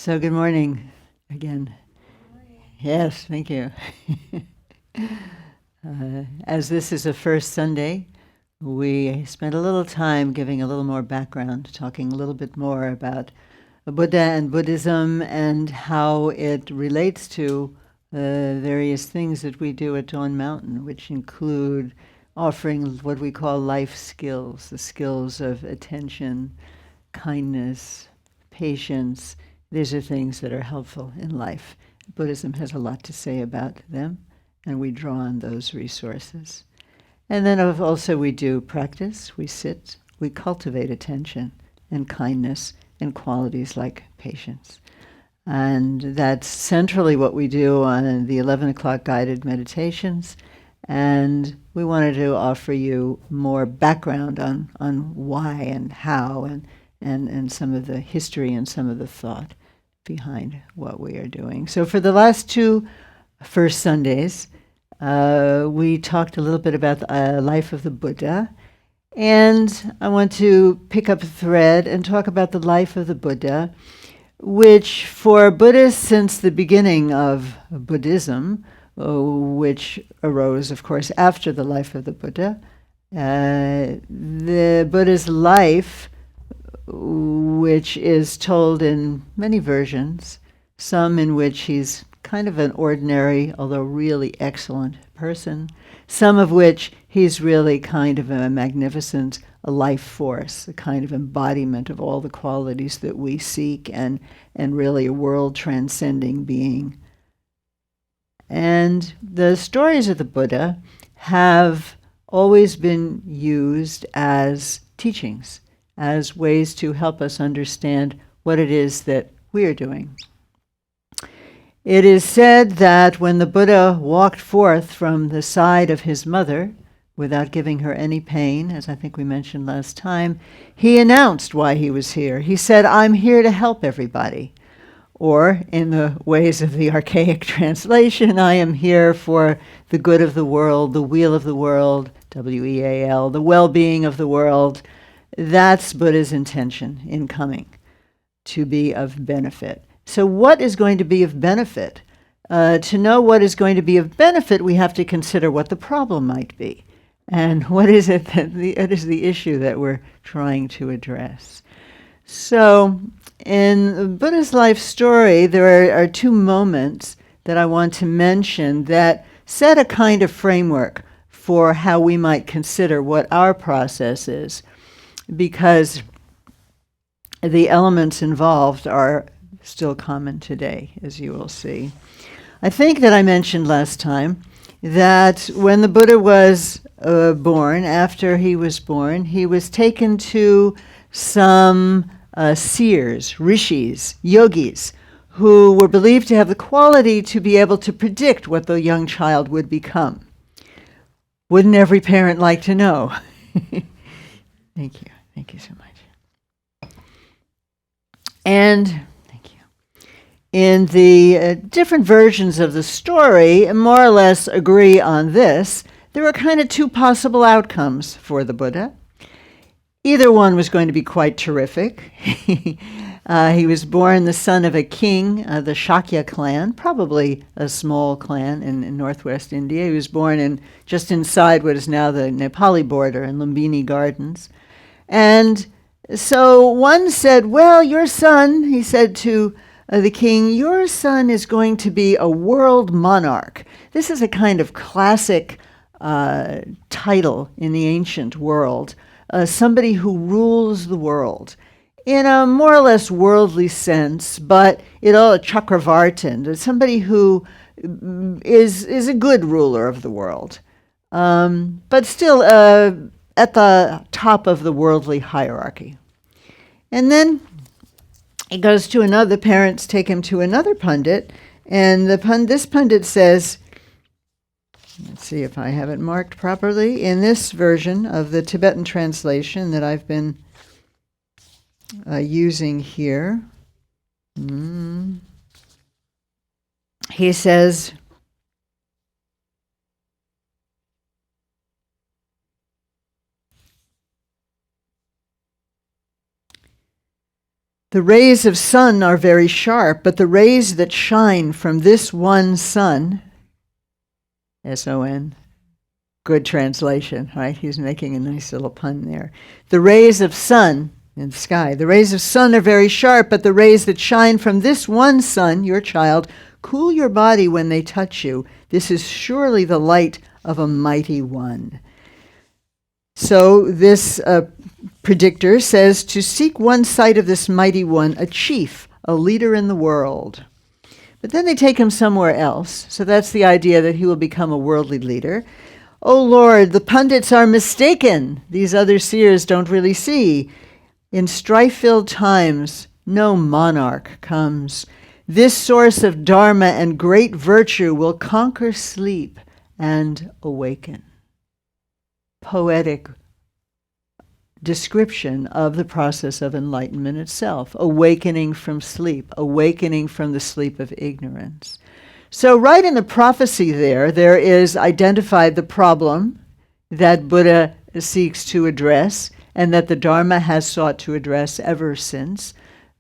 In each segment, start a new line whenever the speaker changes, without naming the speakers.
So good morning again. Yes, thank you. As this is the first Sunday, we spent a little time giving a little more background, talking a little bit more about Buddha and Buddhism and how it relates to various things that we do at Dawn Mountain, which include offering what we call life skills, the skills of attention, kindness, patience. These are things that are helpful in life. Buddhism has a lot to say about them, and we draw on those resources. And then also we do practice, we sit, we cultivate attention and kindness and qualities like patience. And that's centrally what we do on the 11 o'clock guided meditations. And we wanted to offer you more background on why and how and some of the history and some of the thought behind what we are doing. So for the last two first Sundays, we talked a little bit about the life of the Buddha. And I want to pick up a thread and talk about the life of the Buddha, which for Buddhists since the beginning of Buddhism, which arose, of course, after the life of the Buddha, the Buddha's life, which is told in many versions, some in which he's kind of an ordinary, although really excellent person, some of which he's really kind of a magnificent life force, a kind of embodiment of all the qualities that we seek and really a world-transcending being. And the stories of the Buddha have always been used as teachings, as ways to help us understand what it is that we are doing. It is said that when the Buddha walked forth from the side of his mother, without giving her any pain, as I think we mentioned last time, he announced why he was here. He said, "I'm here to help everybody." Or, in the ways of the archaic translation, "I am here for the good of the world, the weal of the world," W-E-A-L, the well-being of the world. That's Buddha's intention in coming, to be of benefit. So what is going to be of benefit? To know what is going to be of benefit, we have to consider what the problem might be. And what is it that it is the issue that we're trying to address? So in Buddha's life story, there are two moments that I want to mention that set a kind of framework for how we might consider what our process is, because the elements involved are still common today, as you will see. I think that I mentioned last time that when the Buddha was born, after he was taken to some seers, rishis, yogis, who were believed to have the quality to be able to predict what the young child would become. Wouldn't every parent like to know? Thank you. Thank you so much. And in the different versions of the story, more or less agree on this. There are kind of two possible outcomes for the Buddha. Either one was going to be quite terrific. He was born the son of a king, the Shakya clan, probably a small clan in northwest India. He was born just inside what is now the Nepali border in Lumbini Gardens. And so one said, "Well, your son," he said to the king, "your son is going to be a world monarch." This is a kind of classic title in the ancient world, somebody who rules the world in a more or less worldly sense, but a Chakravartin, somebody who is a good ruler of the world, but still at the top of the worldly hierarchy. And then he goes to the parents take him to another pundit, and this pundit says, let's see if I have it marked properly, in this version of the Tibetan translation that I've been using here. He says, The rays of sun are very sharp, but the rays that shine from this one sun, S-O-N, good translation, right? He's making a nice little pun there. The rays of sun in the sky, the rays of sun are very sharp, but the rays that shine from this one sun, your child, cool your body when they touch you. This is surely the light of a mighty one. So this predictor says to seek one sight of this mighty one, a chief, a leader in the world. But then they take him somewhere else. So that's the idea that he will become a worldly leader. Oh Lord, the pundits are mistaken. These other seers don't really see. In strife-filled times, no monarch comes. This source of dharma and great virtue will conquer sleep and awaken. Poetic description of the process of enlightenment itself, awakening from sleep, awakening from the sleep of ignorance. So right in the prophecy there is identified the problem that Buddha seeks to address and that the Dharma has sought to address ever since.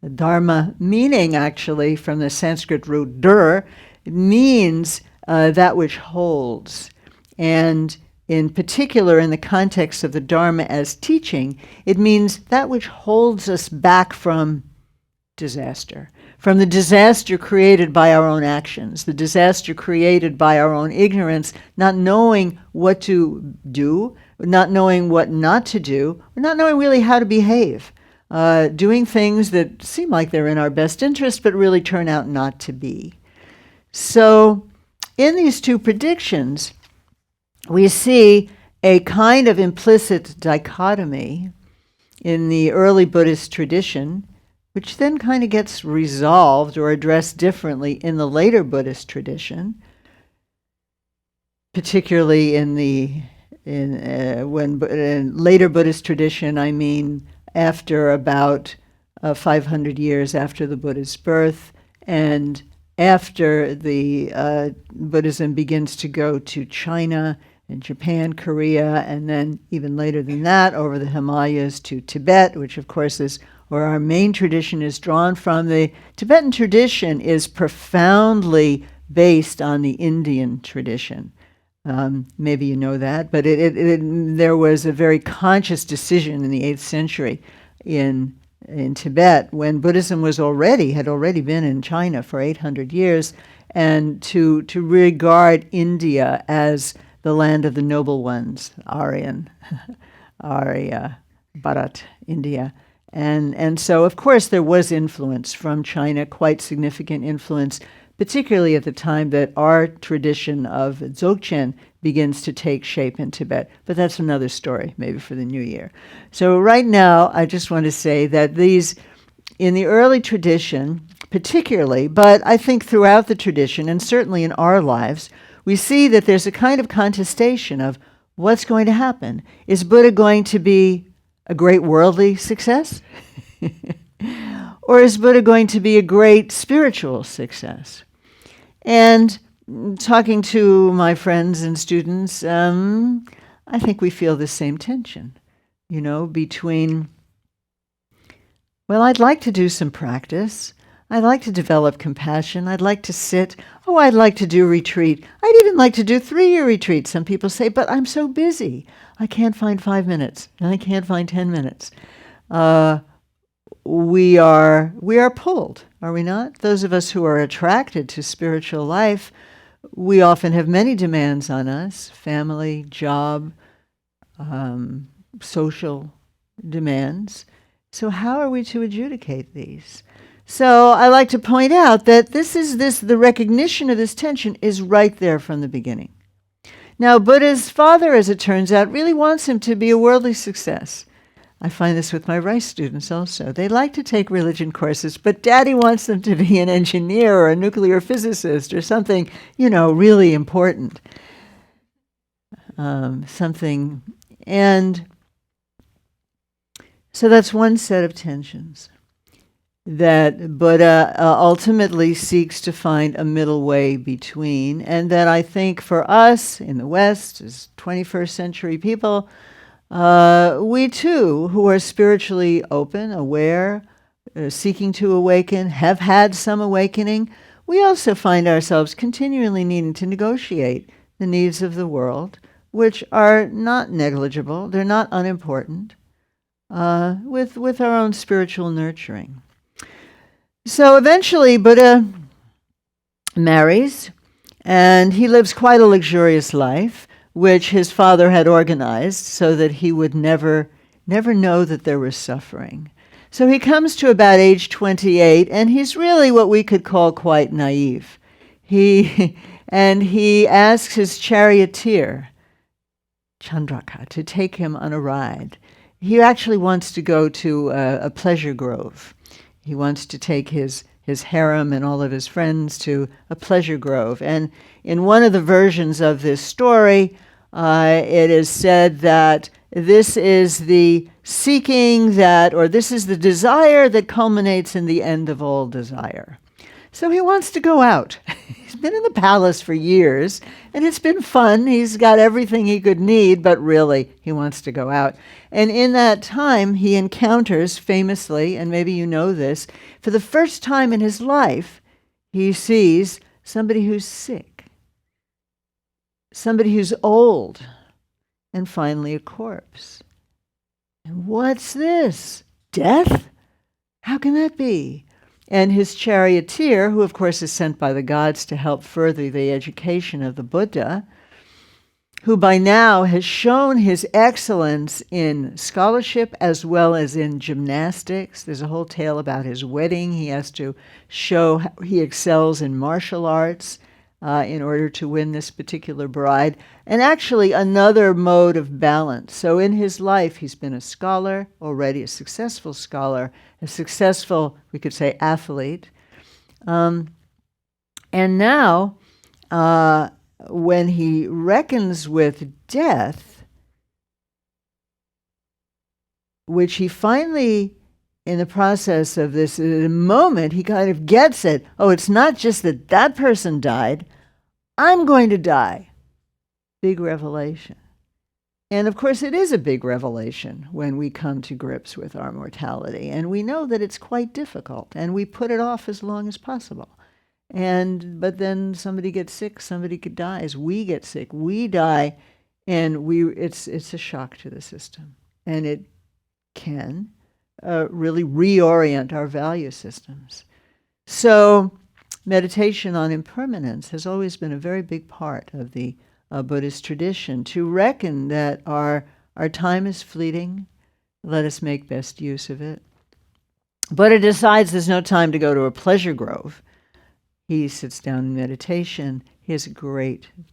The Dharma meaning actually from the Sanskrit root dur, means that which holds. And in particular, in the context of the Dharma as teaching, it means that which holds us back from disaster, from the disaster created by our own actions, the disaster created by our own ignorance, not knowing what to do, not knowing what not to do, not knowing really how to behave, doing things that seem like they're in our best interest but really turn out not to be. So in these two predictions, we see a kind of implicit dichotomy in the early Buddhist tradition, which then kind of gets resolved or addressed differently in the later Buddhist tradition, particularly in later Buddhist tradition, I mean after about 500 years after the Buddha's birth, and after the Buddhism begins to go to China and Japan, Korea, and then even later than that, over the Himalayas to Tibet, which of course is where our main tradition is drawn from. The Tibetan tradition is profoundly based on the Indian tradition. Maybe you know that, but there was a very conscious decision in the 8th century in Tibet, when Buddhism had already been in China for 800 years, and to regard India as the land of the noble ones, Arya, Bharat, India. And so, of course, there was influence from China, quite significant influence, particularly at the time that our tradition of Dzogchen begins to take shape in Tibet. But that's another story, maybe for the new year. So right now, I just want to say that these, in the early tradition, particularly, but I think throughout the tradition, and certainly in our lives, we see that there's a kind of contestation of what's going to happen. Is Buddha going to be a great worldly success? Or is Buddha going to be a great spiritual success? And talking to my friends and students, I think we feel the same tension, between, well, I'd like to do some practice. I'd like to develop compassion. I'd like to sit. Oh, I'd like to do retreat. I'd even like to do 3-year retreat. Some people say, but I'm so busy. I can't find 5 minutes. And I can't find 10 minutes. We are pulled, are we not? Those of us who are attracted to spiritual life, we often have many demands on us: family, job, social demands. So how are we to adjudicate these? So I like to point out that the recognition of this tension is right there from the beginning. Now, Buddha's father, as it turns out, really wants him to be a worldly success. I find this with my Rice students also. They like to take religion courses, but Daddy wants them to be an engineer or a nuclear physicist or something, really important. Something. And so that's one set of tensions that Buddha ultimately seeks to find a middle way between, and that I think for us in the West, as 21st century people, we too, who are spiritually open, aware, seeking to awaken, have had some awakening, we also find ourselves continually needing to negotiate the needs of the world, which are not negligible, they're not unimportant, with our own spiritual nurturing. So eventually Buddha marries, and he lives quite a luxurious life, which his father had organized so that he would never know that there was suffering. So he comes to about age 28, and he's really what we could call quite naive. He asks his charioteer, Chandraka, to take him on a ride. He actually wants to go to a pleasure grove. He wants to take his harem and all of his friends to a pleasure grove. And in one of the versions of this story, it is said that this is the seeking that, or this is the desire that culminates in the end of all desire. So he wants to go out. He's been in the palace for years, and it's been fun. He's got everything he could need, but really, he wants to go out. And in that time, he encounters, famously, and maybe you know this, for the first time in his life, he sees somebody who's sick, somebody who's old, and finally a corpse. And what's this? Death? How can that be? And his charioteer, who of course is sent by the gods to help further the education of the Buddha, who by now has shown his excellence in scholarship as well as in gymnastics. There's a whole tale about his wedding. He has to show how he excels in martial arts in order to win this particular bride. And actually another mode of balance. So in his life, he's been a scholar, already a successful scholar, a successful, we could say, athlete. And now, when he reckons with death, which he finally, in the process of this moment, he kind of gets it. Oh, it's not just that that person died. I'm going to die. Big revelation. And of course, it is a big revelation when we come to grips with our mortality. And we know that it's quite difficult, and we put it off as long as possible. But then somebody gets sick, somebody dies, we get sick, we die, and it's a shock to the system. And it can really reorient our value systems. So meditation on impermanence has always been a very big part of the Buddhist tradition, to reckon that our time is fleeting, let us make best use of it. Buddha decides there's no time to go to a pleasure grove. He sits down in meditation. He has a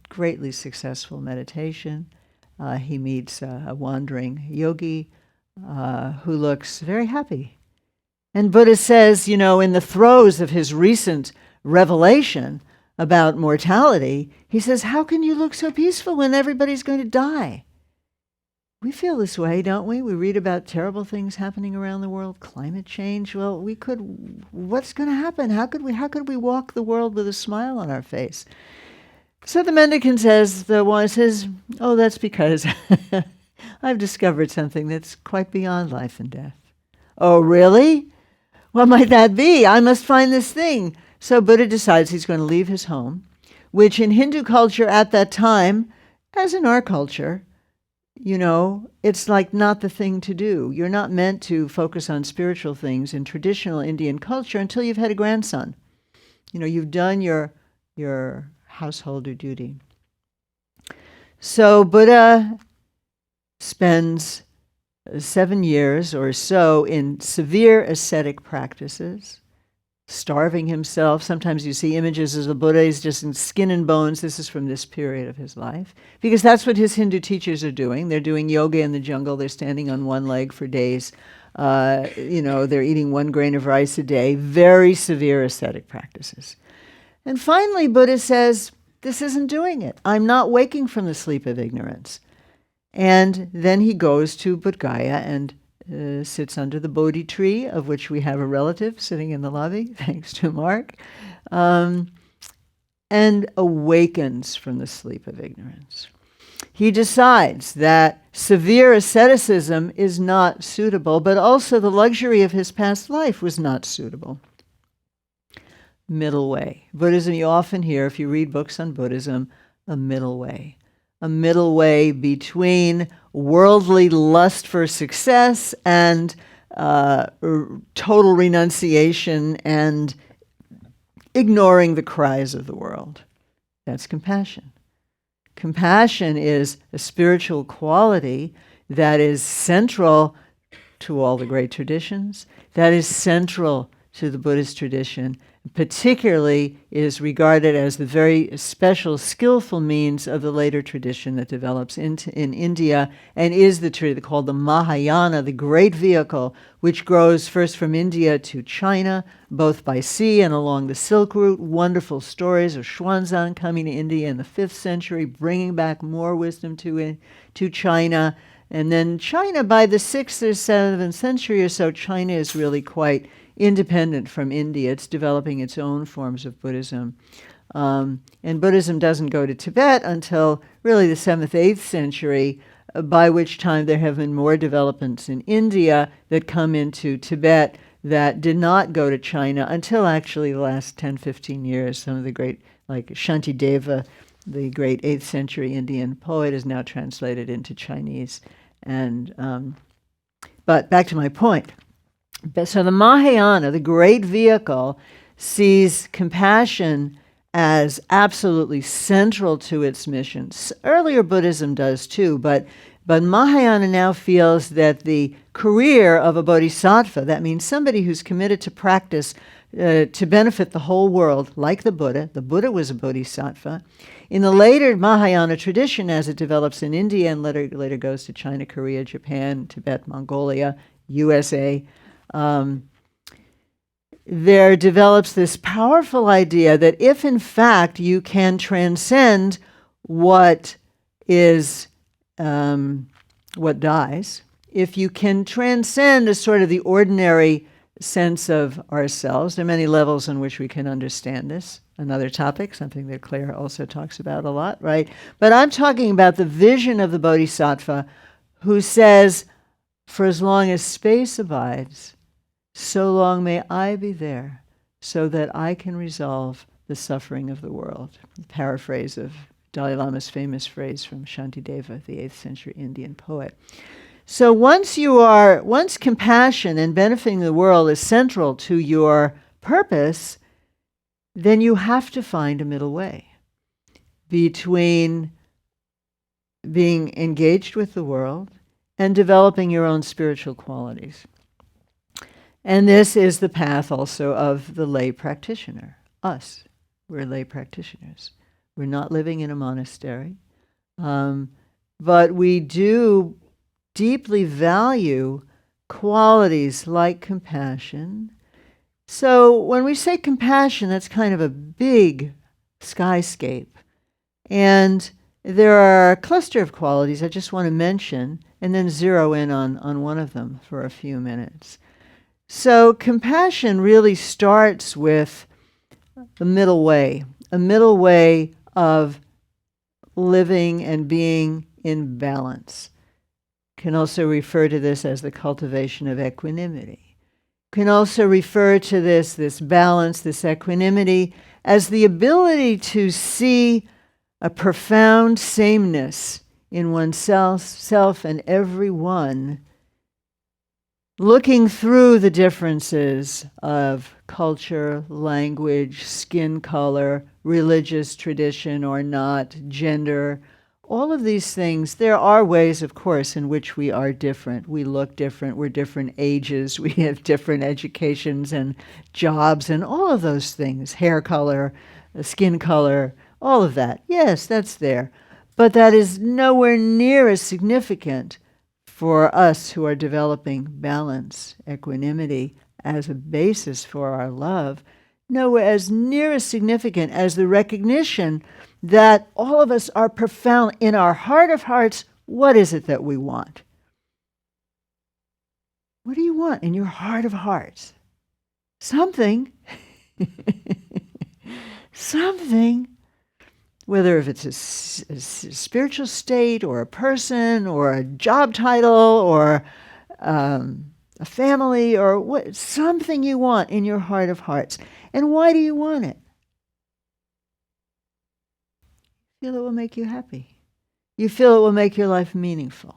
greatly successful meditation. He meets a wandering yogi who looks very happy. And Buddha says, in the throes of his recent revelation about mortality, he says, how can you look so peaceful when everybody's going to die? We feel this way, don't we? We read about terrible things happening around the world, climate change. Well, what's going to happen? How could we walk the world with a smile on our face? So the mendicant says, oh, that's because I've discovered something that's quite beyond life and death. Oh, really? What might that be? I must find this thing. So Buddha decides he's going to leave his home, which in Hindu culture at that time, as in our culture, it's like not the thing to do. You're not meant to focus on spiritual things in traditional Indian culture until you've had a grandson. You've done your householder duty. So Buddha spends 7 years or so in severe ascetic practices, starving himself. Sometimes you see images of the Buddha, he's just in skin and bones. This is from this period of his life. Because that's what his Hindu teachers are doing. They're doing yoga in the jungle. They're standing on one leg for days. They're eating 1 grain of rice a day. Very severe ascetic practices. And finally, Buddha says, this isn't doing it. I'm not waking from the sleep of ignorance. And then he goes to Bodh Gaya and sits under the Bodhi tree, of which we have a relative sitting in the lobby, thanks to Mark, and awakens from the sleep of ignorance. he decides that severe asceticism is not suitable, but also the luxury of his past life was not suitable. Middle way. Buddhism, you often hear, if you read books on Buddhism, a middle way. A middle way between worldly lust for success and total renunciation and ignoring the cries of the world. That's compassion. Compassion is a spiritual quality that is central to all the great traditions, that is central to the Buddhist tradition, particularly is regarded as the very special, skillful means of the later tradition that develops in India and is the tradition called the Mahayana, the great vehicle, which grows first from India to China, both by sea and along the Silk Route. Wonderful stories of Xuanzang coming to India in the 5th century, bringing back more wisdom to China. And then China, by the 6th or 7th century or so, China is really quite independent from India. It's developing its own forms of Buddhism. And Buddhism doesn't go to Tibet until really the 7th, 8th century, by which time there have been more developments in India that come into Tibet that did not go to China until actually the last 10, 15 years. Some of the great, like Shantideva, the great 8th century Indian poet, is now translated into Chinese. And but back to my point. So the Mahayana, the great vehicle, sees compassion as absolutely central to its mission. Earlier Buddhism does too, but Mahayana now feels that the career of a bodhisattva, that means somebody who's committed to practice to benefit the whole world, like the Buddha was a bodhisattva. In the later Mahayana tradition, as it develops in India and later goes to China, Korea, Japan, Tibet, Mongolia, USA, there develops this powerful idea that if in fact you can transcend what is what dies, if you can transcend a sort of the ordinary sense of ourselves, there are many levels in which we can understand this. Another topic, something that Claire also talks about a lot, right? But I'm talking about the vision of the bodhisattva who says, for as long as space abides, so long may I be there, so that I can resolve the suffering of the world. Paraphrase of Dalai Lama's famous phrase from Shantideva, the 8th century Indian poet. So once compassion and benefiting the world is central to your purpose, then you have to find a middle way between being engaged with the world and developing your own spiritual qualities. And this is the path also of the lay practitioner, us. We're lay practitioners. We're not living in a monastery, but we do deeply value qualities like compassion. So when we say compassion, that's kind of a big skyscape. And there are a cluster of qualities I just want to mention and then zero in on one of them for a few minutes. So compassion really starts with the middle way, a middle way of living and being in balance. Can also refer to this as the cultivation of equanimity. Can also refer to this balance, this equanimity, as the ability to see a profound sameness in oneself, self and everyone, looking through the differences of culture, language, skin color, religious tradition or not, gender, all of these things. There are ways, of course, in which we are different. We look different, we're different ages, we have different educations and jobs and all of those things, hair color, skin color, all of that. Yes, that's there. But that is nowhere near as significant for us who are developing balance, equanimity as a basis for our love, nowhere as near as significant as the recognition that all of us are profound in our heart of hearts. What is it that we want? What do you want in your heart of hearts? Something. Something. whether if it's a spiritual state or a person or a job title or a family or something you want in your heart of hearts. And why do you want it? You feel it will make you happy. You feel it will make your life meaningful.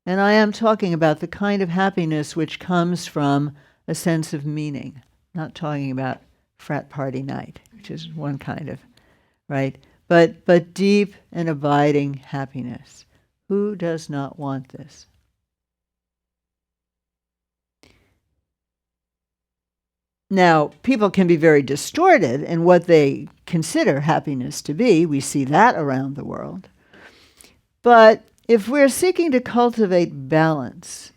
And I am talking about the kind of happiness which comes from a sense of meaning, not talking about frat party night, which is one kind of, right? But deep and abiding happiness. Who does not want this? Now, people can be very distorted in what they consider happiness to be. We see that around the world. But if we're seeking to cultivate balance,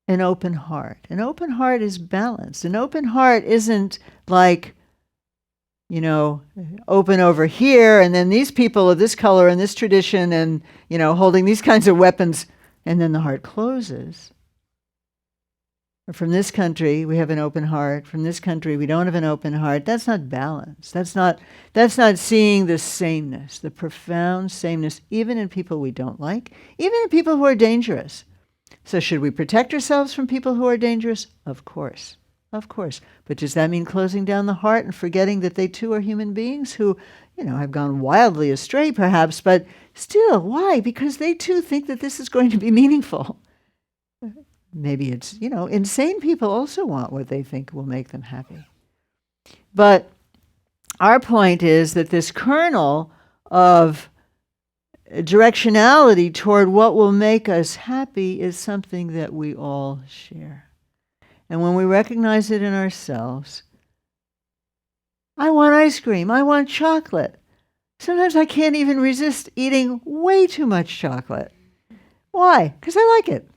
an open heart is balanced. An open heart isn't like, open over here, and then these people of this color and this tradition and, holding these kinds of weapons, and then the heart closes. Or from this country, we have an open heart. From this country, we don't have an open heart. That's not balance. That's not seeing the sameness, the profound sameness, even in people we don't like, even in people who are dangerous. So should we protect ourselves from people who are dangerous? Of course. Of course. But does that mean closing down the heart and forgetting that they too are human beings who, have gone wildly astray perhaps, but still, why? Because they too think that this is going to be meaningful. Maybe it's, insane people also want what they think will make them happy. But our point is that this kernel of directionality toward what will make us happy is something that we all share. And when we recognize it in ourselves, I want ice cream, I want chocolate. Sometimes I can't even resist eating way too much chocolate. Why? Because I like it.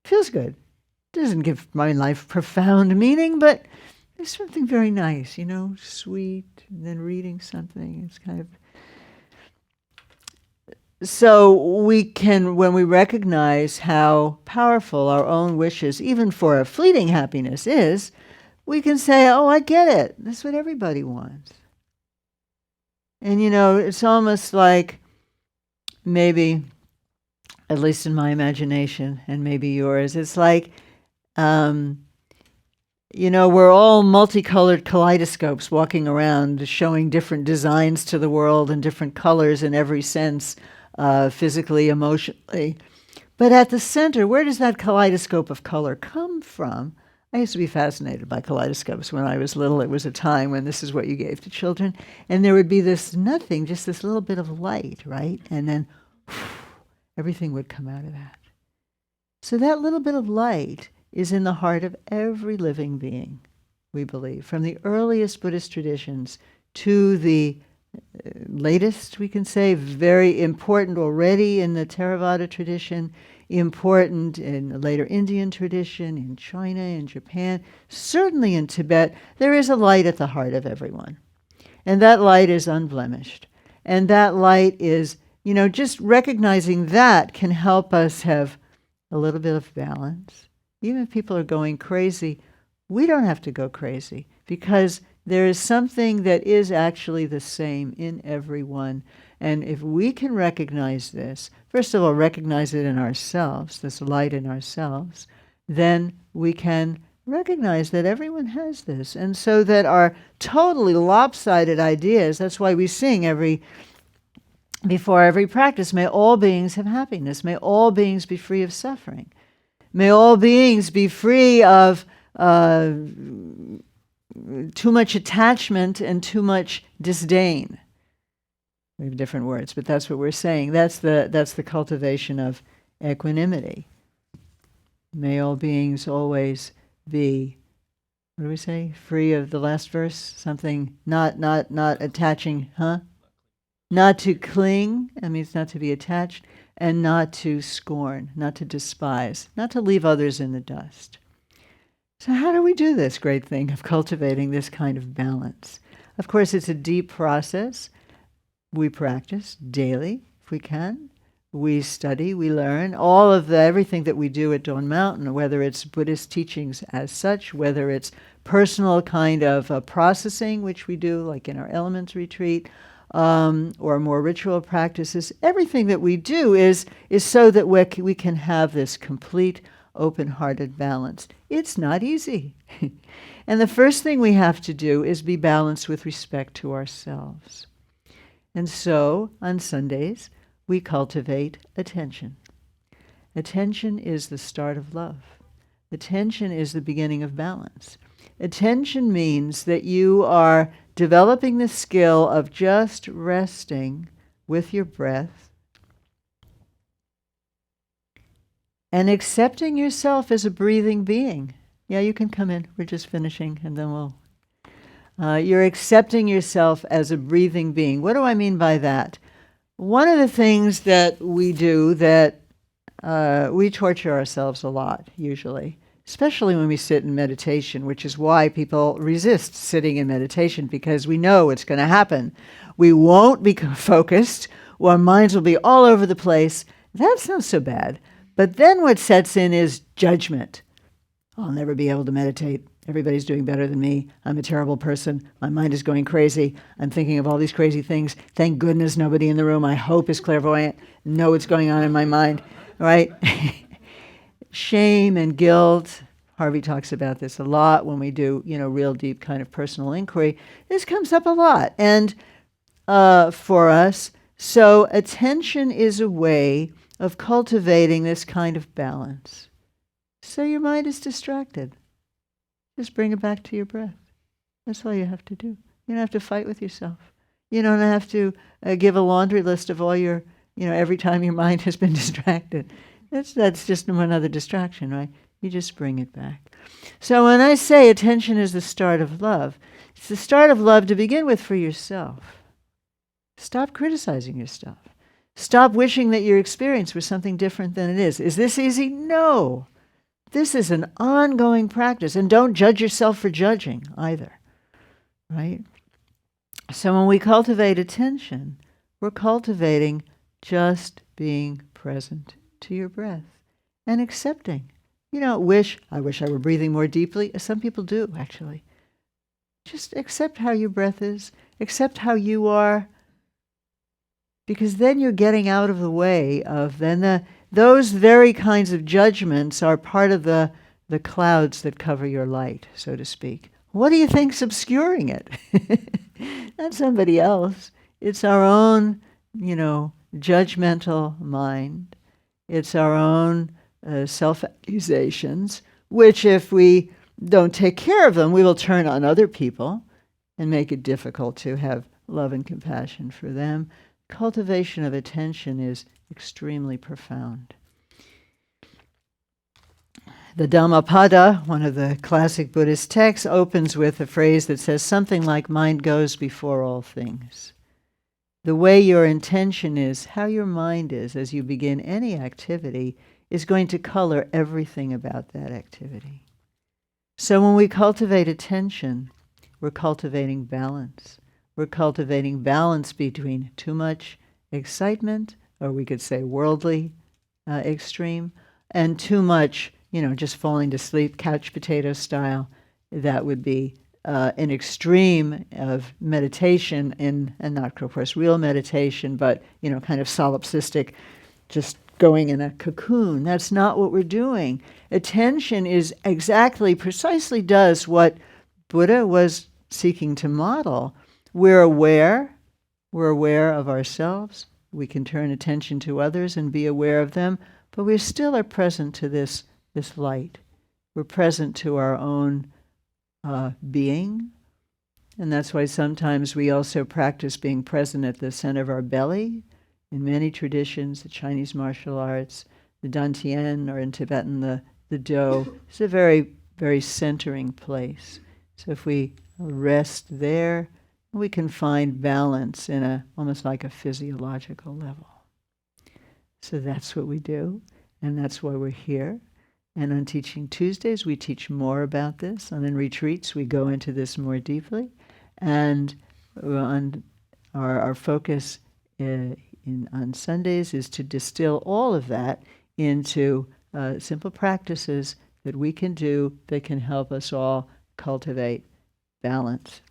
Feels good. Doesn't give my life profound meaning, but there's something very nice, sweet, and then reading something. It's kind of... So we can, when we recognize how powerful our own wishes, even for a fleeting happiness is, we can say, oh, I get it. That's what everybody wants. And, it's almost like maybe... at least in my imagination, and maybe yours, it's like, we're all multicolored kaleidoscopes walking around showing different designs to the world and different colors in every sense, physically, emotionally. But at the center, where does that kaleidoscope of color come from? I used to be fascinated by kaleidoscopes when I was little. It was a time when this is what you gave to children. And there would be this nothing, just this little bit of light, right? And then everything would come out of that. So that little bit of light is in the heart of every living being, we believe, from the earliest Buddhist traditions to the latest, we can say, very important already in the Theravada tradition, important in the later Indian tradition, in China, in Japan, certainly in Tibet. There is a light at the heart of everyone. And that light is unblemished. And that light is, just recognizing that can help us have a little bit of balance. Even if people are going crazy, we don't have to go crazy because there is something that is actually the same in everyone. And if we can recognize this, first of all, recognize it in ourselves, this light in ourselves, then we can recognize that everyone has this. And so that our totally lopsided ideas, that's why we sing before every practice, may all beings have happiness. May all beings be free of suffering. May all beings be free of too much attachment and too much disdain. We have different words, but that's what we're saying. That's the cultivation of equanimity. May all beings always be, what do we say? Free of the last verse? Something not attaching, Not to cling, that means not to be attached, and not to scorn, not to despise, not to leave others in the dust. So how do we do this great thing of cultivating this kind of balance? Of course, it's a deep process. We practice daily, if we can. We study, we learn. All of everything that we do at Dawn Mountain, whether it's Buddhist teachings as such, whether it's personal kind of processing, which we do, like in our Elements retreat, or more ritual practices. Everything that we do is so that we can have this complete, open-hearted balance. It's not easy. And the first thing we have to do is be balanced with respect to ourselves. And so, on Sundays, we cultivate attention. Attention is the start of love. Attention is the beginning of balance. Attention means that you are developing the skill of just resting with your breath and accepting yourself as a breathing being. Yeah, you can come in. We're just finishing, and then we'll... you're accepting yourself as a breathing being. What do I mean by that? One of the things that we do that we torture ourselves a lot, usually, especially when we sit in meditation, which is why people resist sitting in meditation, because we know what's going to happen. We won't be focused. Our minds will be all over the place. That's not so bad. But then what sets in is judgment. I'll never be able to meditate. Everybody's doing better than me. I'm a terrible person. My mind is going crazy. I'm thinking of all these crazy things. Thank goodness nobody in the room, I hope, is clairvoyant, know what's going on in my mind, right? Shame and guilt. Harvey talks about this a lot when we do, real deep kind of personal inquiry. This comes up a lot. And for us, so attention is a way of cultivating this kind of balance. So your mind is distracted. Just bring it back to your breath. That's all you have to do. You don't have to fight with yourself. You don't have to give a laundry list of all your, every time your mind has been distracted. That's just another distraction, right? You just bring it back. So when I say attention is the start of love, it's the start of love to begin with for yourself. Stop criticizing yourself. Stop wishing that your experience was something different than it is. Is this easy? No. This is an ongoing practice. And don't judge yourself for judging either, right? So when we cultivate attention, we're cultivating just being present to your breath and accepting. You don't wish, I wish I were breathing more deeply. Some people do, actually. Just accept how your breath is. Accept how you are. Because then you're getting out of the way of those very kinds of judgments are part of the clouds that cover your light, so to speak. What do you think's obscuring it? Not somebody else. It's our own, judgmental mind. It's our own self-accusations, which if we don't take care of them, we will turn on other people and make it difficult to have love and compassion for them. Cultivation of attention is extremely profound. The Dhammapada, one of the classic Buddhist texts, opens with a phrase that says something like, mind goes before all things. The way your intention is, how your mind is as you begin any activity, is going to color everything about that activity. So when we cultivate attention, we're cultivating balance. We're cultivating balance between too much excitement, or we could say worldly extreme, and too much, just falling to sleep, couch potato style. That would be an extreme of meditation, and not, of course, real meditation, but, kind of solipsistic, just going in a cocoon. That's not what we're doing. Attention is precisely does what Buddha was seeking to model. We're aware of ourselves. We can turn attention to others and be aware of them, but we still are present to this light. We're present to our own being, and that's why sometimes we also practice being present at the center of our belly. In many traditions, the Chinese martial arts, the Dantian, or in Tibetan, the Do, it's a very, very centering place. So if we rest there, we can find balance in almost like a physiological level. So that's what we do, and that's why we're here. And on Teaching Tuesdays, we teach more about this. And in retreats, we go into this more deeply. And on our focus on Sundays is to distill all of that into simple practices that we can do that can help us all cultivate balance.